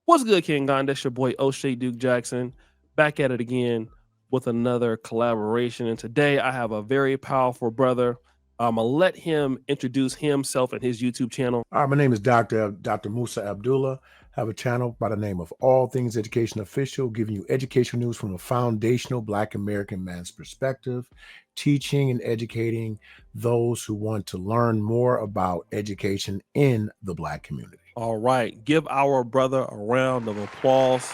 What's good, King Gone? That's your boy O'Shea Duke Jackson, back at it again with another collaboration. And today I have a very powerful brother. I'm gonna let him introduce himself and his YouTube channel. All right, my name is Dr. Musa Abdullah. I have a channel by the name of All Things Education Official, giving you educational news from a foundational Black American man's perspective, teaching and educating those who want to learn more about education in the Black community. All right, give our brother a round of applause.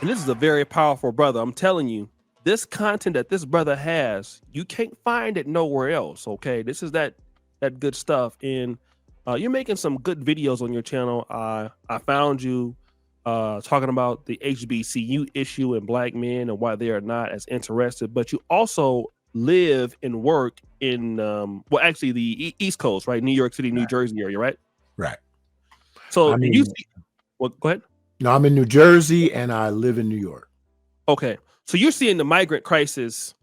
And this is a very powerful brother. I'm telling you, this content that this brother has, you can't find it nowhere else. Okay, this is that good stuff. And you're making some good videos on your channel. I found you talking about the HBCU issue and Black men and why they are not as interested. But you also live and work in actually the East Coast, right? New York City, New Jersey area, right? Right. So you see, well, go ahead. No, I'm in New Jersey and I live in New York. Okay. So you're seeing the migrant crisis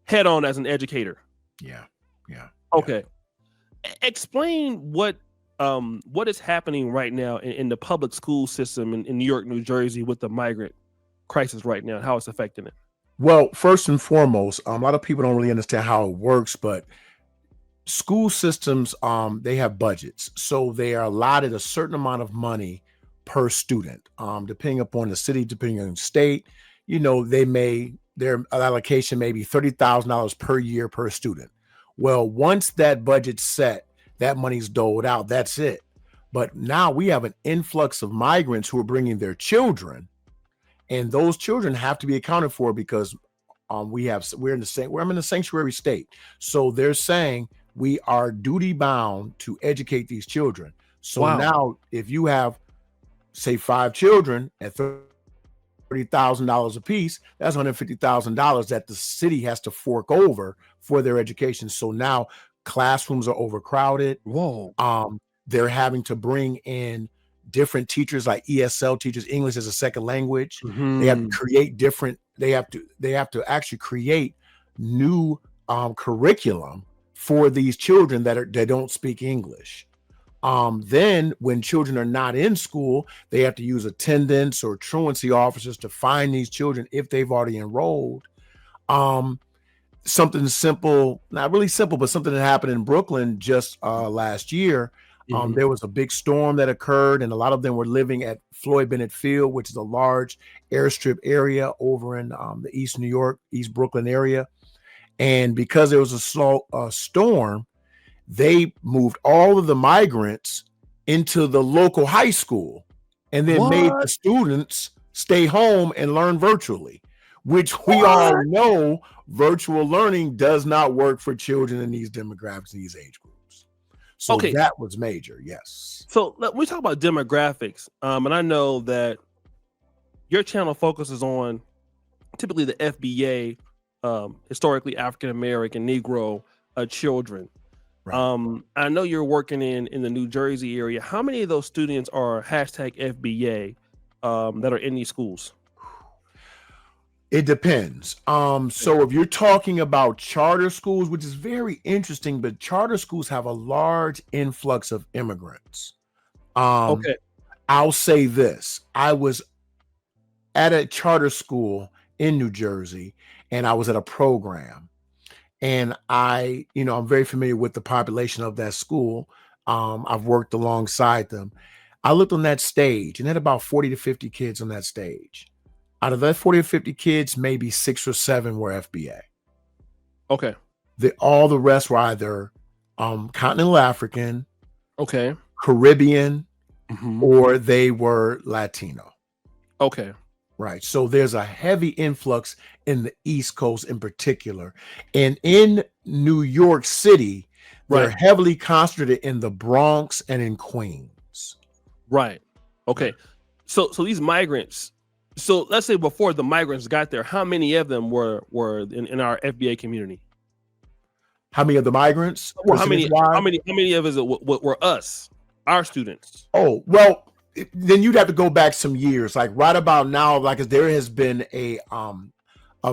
head on as an educator. Yeah. Okay. Explain what is happening right now in the public school system in New York, New Jersey with the migrant crisis right now and how it's affecting it. Well, first and foremost, a lot of people don't really understand how it works, but school systems, they have budgets. So they are allotted a certain amount of money per student, depending upon the city, depending on the state. Their allocation may be $30,000 per year per student. Well, once that budget's set, that money's doled out. That's it. But now we have an influx of migrants who are bringing their children, and those children have to be accounted for because I'm in the sanctuary state. So they're saying we are duty bound to educate these children. So now if you have, say, 5 children at $30,000 a piece, that's $150,000 that the city has to fork over for their education. So now classrooms are overcrowded. Whoa. They're having to bring in different teachers, like ESL teachers, English as a second language. Mm-hmm. They have to create different. They have to actually create new curriculum for these children that don't speak English. Then when children are not in school, they have to use attendance or truancy officers to find these children if they've already enrolled. Something simple, not really simple, but something that happened in Brooklyn just last year. There was a big storm that occurred, and a lot of them were living at Floyd Bennett Field, which is a large airstrip area over in the East New York, East Brooklyn area. And because there was a storm, they moved all of the migrants into the local high school and then made the students stay home and learn virtually, which we all know virtual learning does not work for children in these demographics, these age groups. So that was major, yes. So we talk about demographics, and I know that your channel focuses on typically the FBA, historically African American Negro children. Right. I know you're working in the New Jersey area. How many of those students are #FBA that are in these schools? It depends. So if you're talking about charter schools, which is very interesting, but charter schools have a large influx of immigrants. I'll say this. I was at a charter school in New Jersey, and I was at a program. And I'm very familiar with the population of that school. I've worked alongside them. I looked on that stage and had about 40 to 50 kids on that stage. Out of that 40 or 50 kids, maybe 6 or 7 were FBA. Okay. All the rest were either continental African, okay, Caribbean, or they were Latino. Okay. Right. So there's a heavy influx in the East Coast in particular. And in New York City, they're heavily concentrated in the Bronx and in Queens. Right. Okay. So these migrants, so let's say before the migrants got there, how many of them were in our FBA community? How many of the migrants? Well, how many of us were us, our students? Oh, well, then you'd have to go back some years, like right about now, like there has been a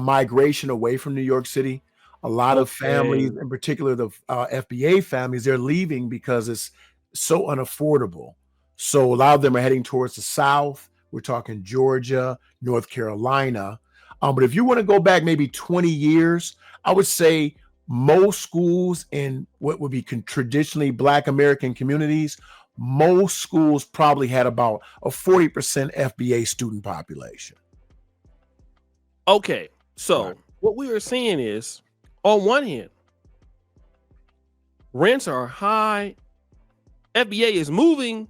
migration away from New York City. A lot of families, in particular the FBA families, they're leaving because it's so unaffordable So a lot of them are heading towards the South. We're talking Georgia, North Carolina. But if you want to go back maybe 20 years, I would say most schools in what would be traditionally Black American communities, most schools probably had about a 40% FBA student population. Okay, so Right. what we are seeing is, on one hand, rents are high. FBA is moving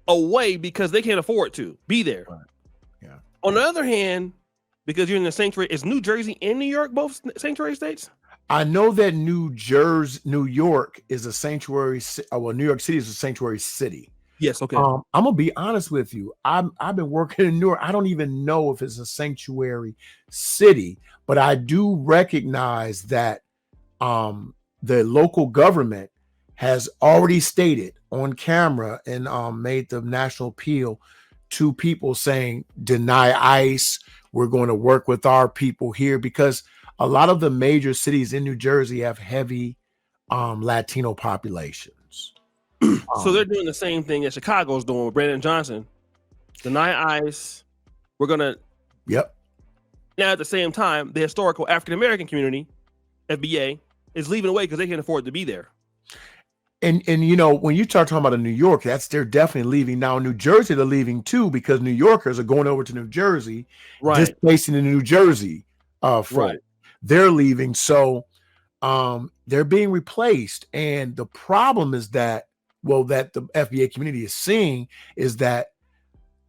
away because they can't afford to be there. Right. Yeah. On the other hand, because you're in the sanctuary, is New Jersey and New York both sanctuary states? I know that New York is a sanctuary. Well, New York City is a sanctuary city. Yes. Okay. I'm gonna be honest with you. I've been working in New York. I don't even know if it's a sanctuary city, but I do recognize that the local government has already stated on camera and made the national appeal to people saying, deny ICE. We're going to work with our people here, because a lot of the major cities in New Jersey have heavy Latino populations. So they're doing the same thing that Chicago's doing with Brandon Johnson. Deny ICE. We're gonna. Yep. Now at the same time, the historical African American community, FBA, is leaving away because they can't afford to be there. And you know, when you start talking about New York, they're definitely leaving. Now New Jersey, they're leaving too, because New Yorkers are going over to New Jersey, Right. displacing the New Jersey folk. Right. They're leaving, so they're being replaced. And the problem is that, well, that the FBA community is seeing is that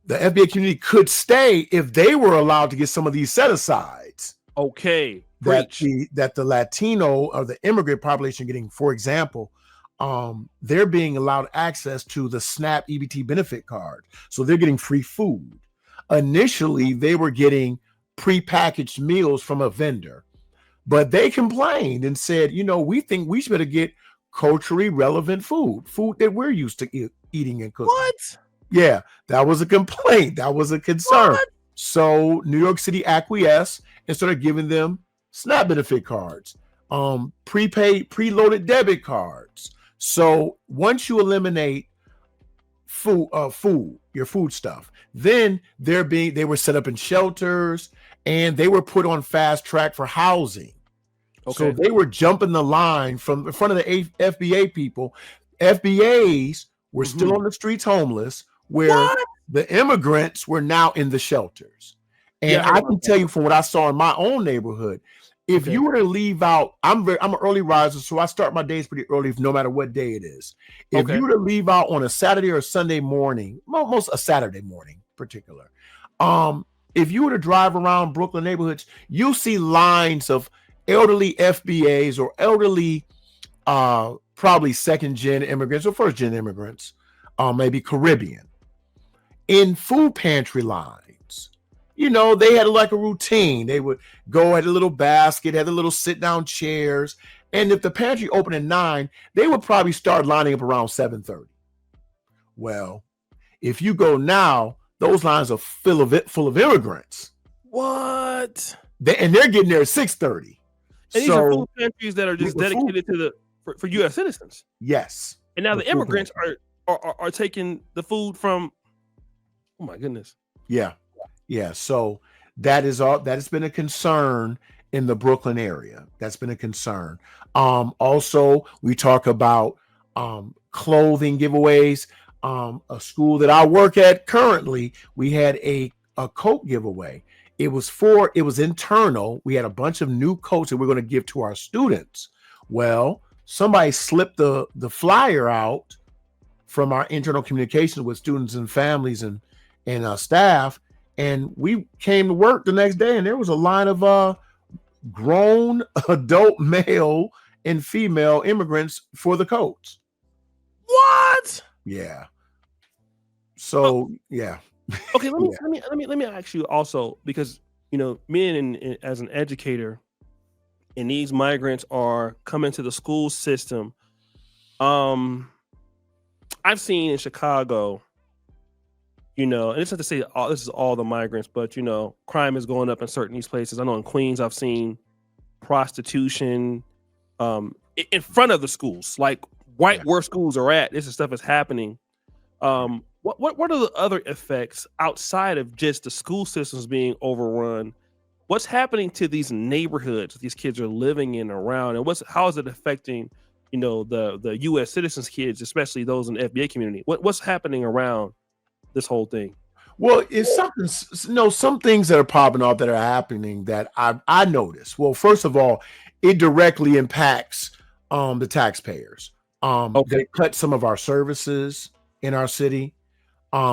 the FBA community could stay if they were allowed to get some of these set asides. Okay. That Preach. the Latino or the immigrant population getting, for example, they're being allowed access to the SNAP EBT benefit card. So they're getting free food. Initially, they were getting prepackaged meals from a vendor, but they complained and said, you know, we think we should better get culturally relevant food that we're used to eating and cooking. What? Yeah, that was a complaint. That was a concern. What? So New York City acquiesced and started giving them SNAP benefit cards, prepaid, preloaded debit cards. So once you eliminate food, your food stuff, then they were set up in shelters and they were put on fast track for housing. Okay. So they were jumping the line from in front of the FBA people. FBAs were still on the streets homeless, where the immigrants were now in the shelters. And Yeah, I can tell you from what I saw in my own neighborhood, if you were to leave out, I'm an early riser, so I start my days pretty early, no matter what day it is. If you were to leave out on a Saturday or a Sunday morning, most a Saturday morning in particular, if you were to drive around Brooklyn neighborhoods, you'll see lines of elderly FBAs or elderly, probably second-gen immigrants or first-gen immigrants, maybe Caribbean, in food pantry lines. You know, they had like a routine. They would go at a little basket, had the little sit-down chairs, and if the pantry opened at 9, they would probably start lining up around 7:30. Well, if you go now, those lines are full of immigrants. What? And they're getting there at 6:30. And these are food pantries that are just dedicated to for U.S. citizens. Yes. And now the immigrants are taking the food from. Oh my goodness. Yeah. Yeah. So that has been a concern in the Brooklyn area. That's been a concern. Also, we talk about clothing giveaways. A school that I work at currently, we had a coat giveaway. It was internal. We had a bunch of new coats that we're going to give to our students. Well, somebody slipped the flyer out from our internal communication with students and families and staff. And we came to work the next day and there was a line of grown adult male and female immigrants for the coats. What? Yeah. So, yeah. Okay, let me ask you also, because you know, me as an educator, and these migrants are coming to the school system. I've seen in Chicago, you know, and it's not to say this is all the migrants, but you know, crime is going up in certain these places. I know in Queens, I've seen prostitution in front of the schools, like where schools are at. This is stuff is happening. What What are the other effects outside of just the school systems being overrun? What's happening to these neighborhoods these kids are living in around, and how is it affecting, the U.S. citizens' kids, especially those in the FBA community? What's happening around this whole thing? Well, it's something, some things that are popping off that are happening that I noticed. Well, first of all, it directly impacts the taxpayers. Okay, They cut some of our services in our city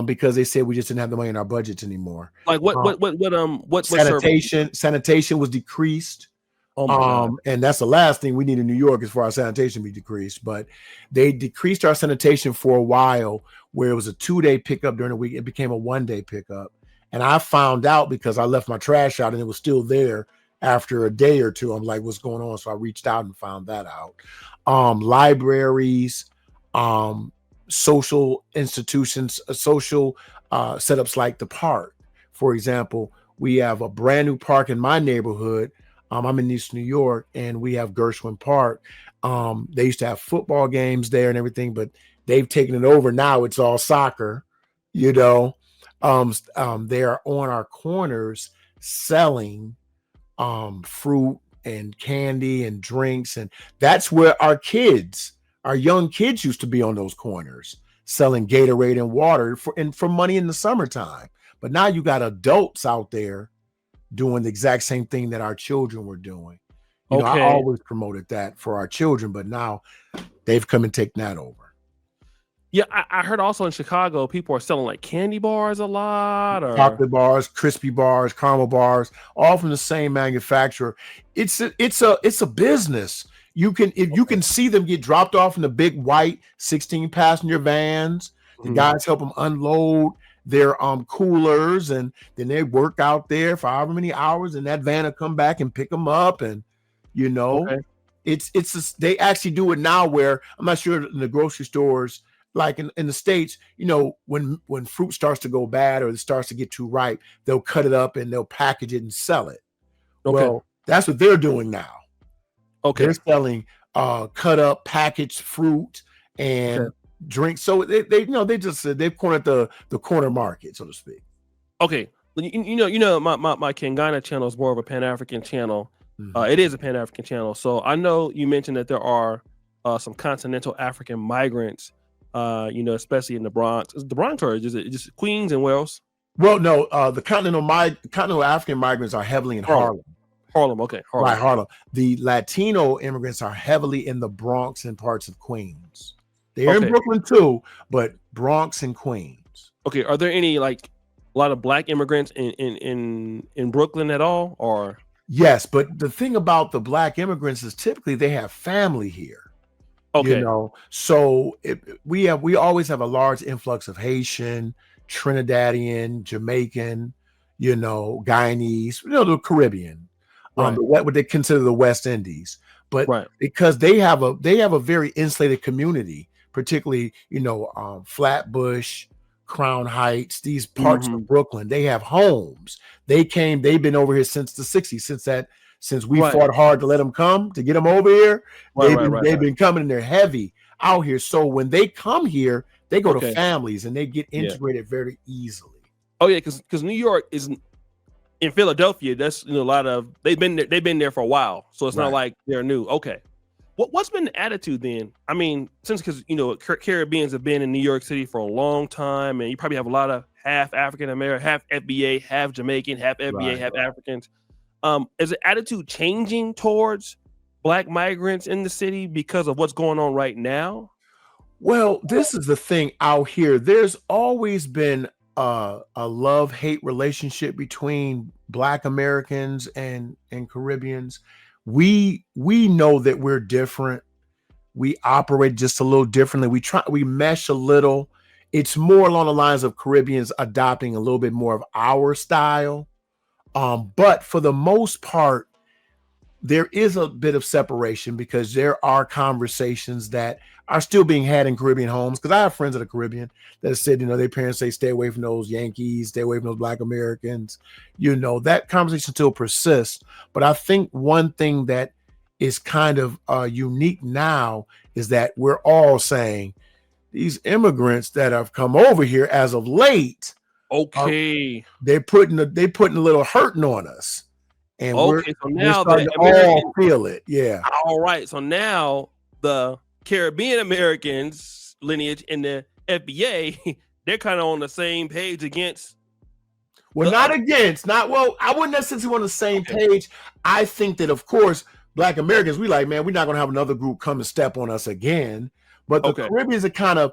because they said we just didn't have the money in our budgets anymore. like Um, what service? sanitation was decreased. Oh my God. And that's the last thing we need in New York is for our sanitation to be decreased. But they decreased our sanitation for a while, where it was a 2-day pickup during the week. It became a 1-day pickup. And I found out because I left my trash out and it was still there after a day or two. I'm like, what's going on? So I reached out and found that out. Libraries, social institutions, social setups like the park. For example, we have a brand new park in my neighborhood. I'm in East New York, and we have Gershwin Park. They used to have football games there and everything, but they've taken it over. Now it's all soccer, you know. They are on our corners selling fruit and candy and drinks, and that's where our young kids used to be, on those corners selling Gatorade and water for money in the summertime. But now you got adults out there doing the exact same thing that our children were doing. I Okay. always promoted that for our children, but now they've come and taken that over. Yeah, I heard also in Chicago people are selling like candy bars a lot, or Chocolate bars, crispy bars, caramel bars, all from the same manufacturer. It's a business. If you can see them get dropped off in the big white 16 passenger vans. The Mhm. guys help them unload their coolers, and then they work out there for however many hours, and that van will come back and pick them up. And you know Okay. they actually do it now, where I'm not sure in the grocery stores, like in the States, when fruit starts to go bad or it starts to get too ripe, they'll cut it up and they'll package it and sell it. Okay. Well, that's what they're doing now. They're Okay. selling cut up packaged fruit Okay. and drinks. So they've cornered the corner market, so to speak. Okay. My Kangana channel is more of a Pan-African channel. Mhm. It is a Pan-African channel. So I know you mentioned that there are some continental African migrants, especially in the Bronx. Is it the Bronx, or is it just Queens and Wales? Well, no, the continental African migrants are heavily in Harlem. Harlem. Harlem. Okay. Right, Harlem. Harlem. The Latino immigrants are heavily in the Bronx and parts of Queens. They're in Okay. Brooklyn too, but Bronx and Queens. Okay. Are there any like a lot of black immigrants in Brooklyn at all, or? Yes, but the thing about the black immigrants is typically they have family here. Okay. So we always have a large influx of Haitian, Trinidadian, Jamaican, Guyanese, the Caribbean, Right. what they consider the West Indies. But Right. because they have a very insulated community, particularly Flatbush, Crown Heights, these parts of Hmm. Brooklyn, they have homes. They've been over here since the 60s, since we Right. fought hard to let them come, to get them over here. Right. Right. Right. They've Right. been coming, and they're heavy out here. So when they come here, they go to Okay. families and they get Yeah. integrated very easily. Oh yeah, because New York is in Philadelphia. That's a lot of they've been there for a while, so it's not Right. like they're new. Okay, what's been the attitude then? I mean, since because Caribbeans have been in New York City for a long time, and you probably have a lot of half African American, half FBA, half Jamaican, half FBA, Right. half Africans. Is the attitude changing towards black migrants in the city because of what's going on right now? Well, this is the thing out here. There's always been a love-hate relationship between Black Americans and Caribbeans. We know that we're different. We operate just a little differently. We mesh a little. It's more along the lines of Caribbeans adopting a little bit more of our style. But for the most part, there is a bit of separation because there are conversations that are still being had in Caribbean homes. Because I have friends in the Caribbean that have said, their parents say, stay away from those Yankees, stay away from those Black Americans. That conversation still persists. But I think one thing that is kind of unique now is that we're all saying, these immigrants that have come over here as of late, Okay. they're putting a little hurting on us, and Okay. So we're now starting the to all American. feel it. Yeah. All right. So now the Caribbean Americans lineage and the FBA, they're kind of on the same page against. Well, not against, not well. I wouldn't necessarily on the same page. I think that, of course, Black Americans, we like, man, we're not going to have another group come and step on us again. But the Caribbeans are kind of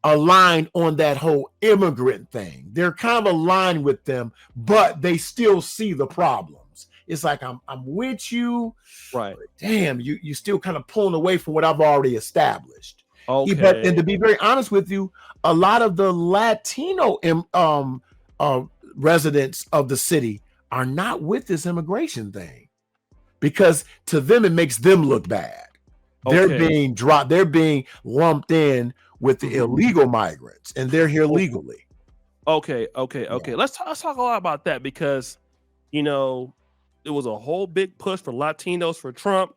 aligned on that whole immigrant thing. They're kind of aligned with them, but they still see the problems. It's like I'm with you, right? Damn, you still kind of pulling away from what I've already established. Okay. But and to be very honest with you, a lot of the Latino residents of the city are not with this immigration thing, because to them it makes them look bad. They're being dropped, they're being lumped in with the illegal migrants, and they're here legally. Okay. Let's talk a lot about that, because it was a whole big push for Latinos for Trump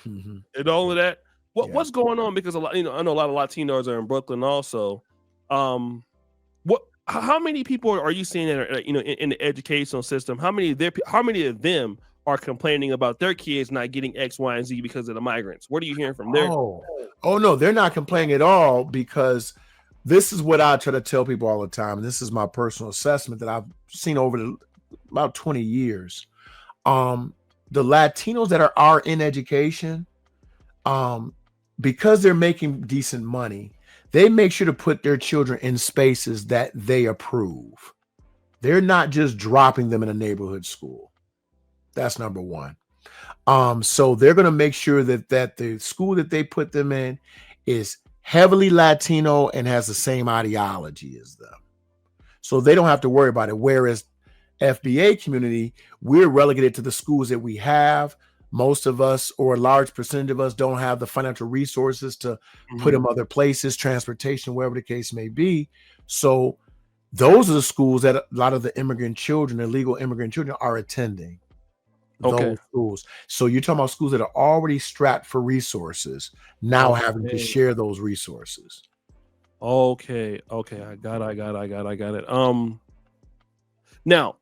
and all of that. What's going on? Because a lot, I know a lot of Latinos are in Brooklyn also. How many people are you seeing that are, in the educational system? How many of them are complaining about their kids not getting X, Y, and Z because of the migrants? What are you hearing from there? Oh no, they're not complaining at all, because this is what I try to tell people all the time. And this is my personal assessment that I've seen over about 20 years. The Latinos that are in education, because they're making decent money, they make sure to put their children in spaces that they approve. They're not just dropping them in a neighborhood school. That's number one. So they're going to make sure that the school that they put them in is heavily Latino and has the same ideology as them, so they don't have to worry about it. Whereas FBA community, we're relegated to the schools that we have. Most of us, or a large percentage of us, don't have the financial resources to put them other places, transportation, wherever the case may be. So those are the schools that a lot of the immigrant children, illegal immigrant children, are attending. Those schools. So you're talking about schools that are already strapped for resources, now having to share those resources. Okay. I got it. Now,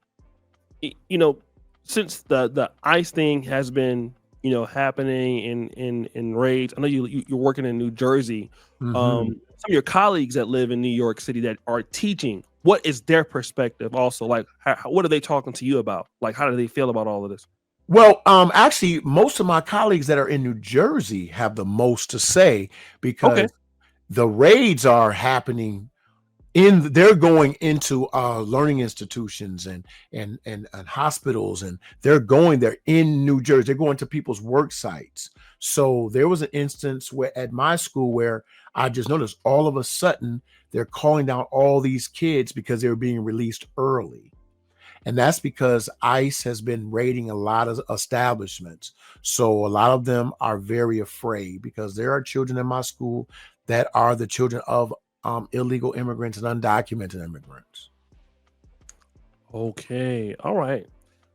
since the ICE thing has been, happening in raids, I know you're working in New Jersey. Some of your colleagues that live in New York City that are teaching, what is their perspective also? Like, what are they talking to you about? Like, how do they feel about all of this? Well, actually, most of my colleagues that are in New Jersey have the most to say, because the raids are happening they're going into learning institutions and hospitals, and they're in New Jersey. They're going to people's work sites. So there was an instance where at my school where I just noticed all of a sudden they're calling down all these kids because they were being released early. And that's because ICE has been raiding a lot of establishments. So a lot of them are very afraid, because there are children in my school that are the children of illegal immigrants and undocumented immigrants. Okay. All right.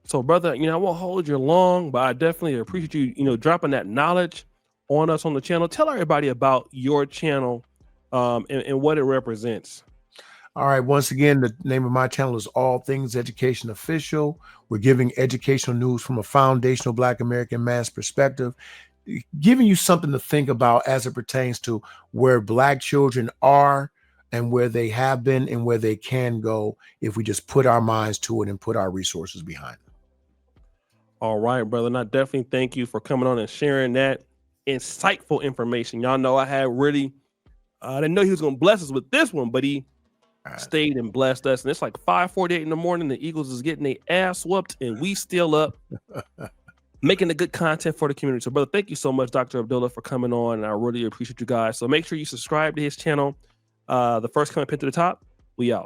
So, brother, I won't hold you long, but I definitely appreciate you, dropping that knowledge on us on the channel. Tell everybody about your channel and what it represents. All right. Once again, the name of my channel is All Things Education Official. We're giving educational news from a foundational Black American man's perspective, giving you something to think about as it pertains to where Black children are and where they have been and where they can go if we just put our minds to it and put our resources behind them. All right, brother. And I definitely thank you for coming on and sharing that insightful information. Y'all know I didn't know he was going to bless us with this one, but he stayed and blessed us. And it's like 5:48 in the morning. The Eagles is getting their ass whooped, and we still up making the good content for the community. So, brother, thank you so much, Dr. Abdullah, for coming on. And I really appreciate you guys. So make sure you subscribe to his channel. The first comment pinned to the top. We out.